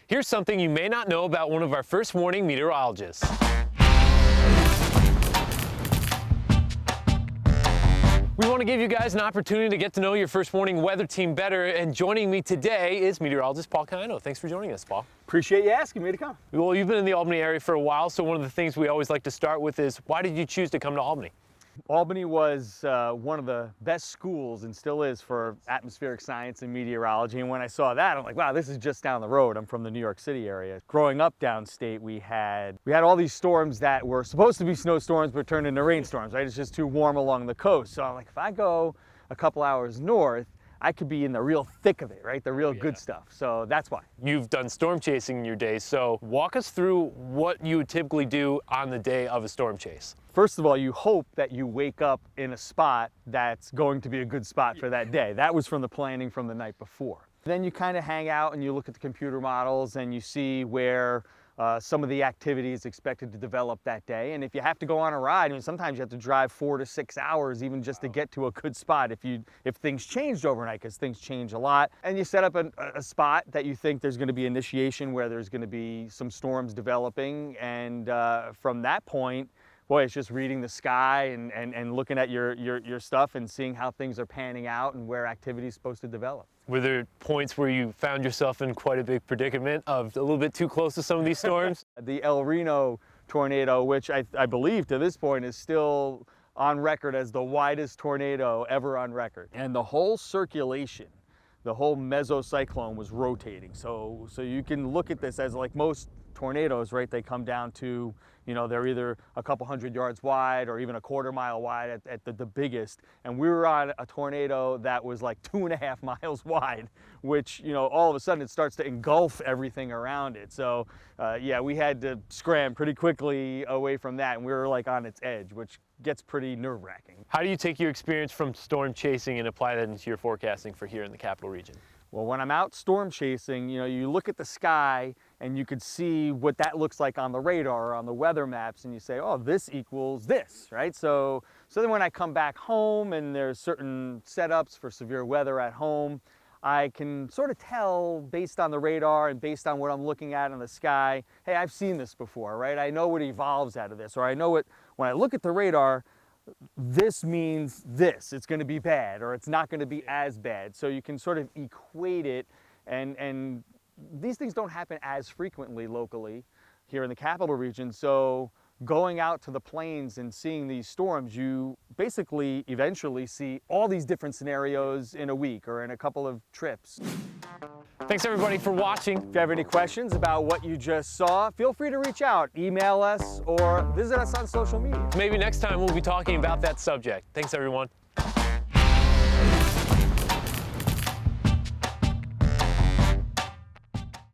Here's something you may not know about one of our first warning meteorologists. We want to give you guys an opportunity to get to know your first warning weather team better, and joining me today is meteorologist Paul Caiano. Thanks for joining us, Paul. Appreciate you asking me to come. Well, you've been in the Albany area for a while, so one of the things we always like to start with is, why did you choose to come to Albany? Albany was one of the best schools, and still is, for atmospheric science and meteorology. And when I saw that, I'm like, wow, this is just down the road. I'm from the New York City area. Growing up downstate, we had all these storms that were supposed to be snowstorms but turned into rainstorms, right? It's just too warm along the coast. So I'm like, if I go a couple hours north, I could be in the real thick of it, right? The real good stuff. So that's why. You've done storm chasing in your day, so walk us through what you would typically do on the day of a storm chase. First of all, you hope that you wake up in a spot that's going to be a good spot for that day. That was from the planning from the night before. Then you kind of hang out and you look at the computer models and you see where some of the activity is expected to develop that day. And if you have to go on a ride, I mean, sometimes you have to drive 4 to 6 hours even just to get to a good spot if things changed overnight, because things change a lot. And you set up a spot that you think there's going to be initiation, where there's going to be some storms developing. And from that point, boy, it's just reading the sky and looking at your stuff and seeing how things are panning out and where activity is supposed to develop. Were there points where you found yourself in quite a big predicament of a little bit too close to some of these storms? The Reno Tornado, which I believe to this point is still on record as the widest tornado ever on record. And the whole circulation, the whole mesocyclone was rotating. So you can look at this as, like most tornadoes, right? They come down to, they're either a couple hundred yards wide or even a quarter mile wide at the biggest. And we were on a tornado that was like 2.5 miles wide, which, all of a sudden it starts to engulf everything around it. So yeah, we had to scram pretty quickly away from that, and we were like on its edge, which gets pretty nerve-wracking. How do you take your experience from storm chasing and apply that into your forecasting for here in the capital region? Well, when I'm out storm chasing, you look at the sky and you could see what that looks like on the radar or on the weather maps, and you say, oh, this equals this, right? So then when I come back home and there's certain setups for severe weather at home, I can sort of tell based on the radar and based on what I'm looking at in the sky, hey, I've seen this before, right? I know what evolves out of this, or I know what, when I look at the radar, this means this, it's going to be bad, or it's not going to be as bad. So you can sort of equate it, and these things don't happen as frequently locally here in the capital region. So going out to the plains and seeing these storms, you basically eventually see all these different scenarios in a week or in a couple of trips. Thanks everybody for watching. If you have any questions about what you just saw, feel free to reach out, email us, or visit us on social media. Maybe next time we'll be talking about that subject. Thanks everyone.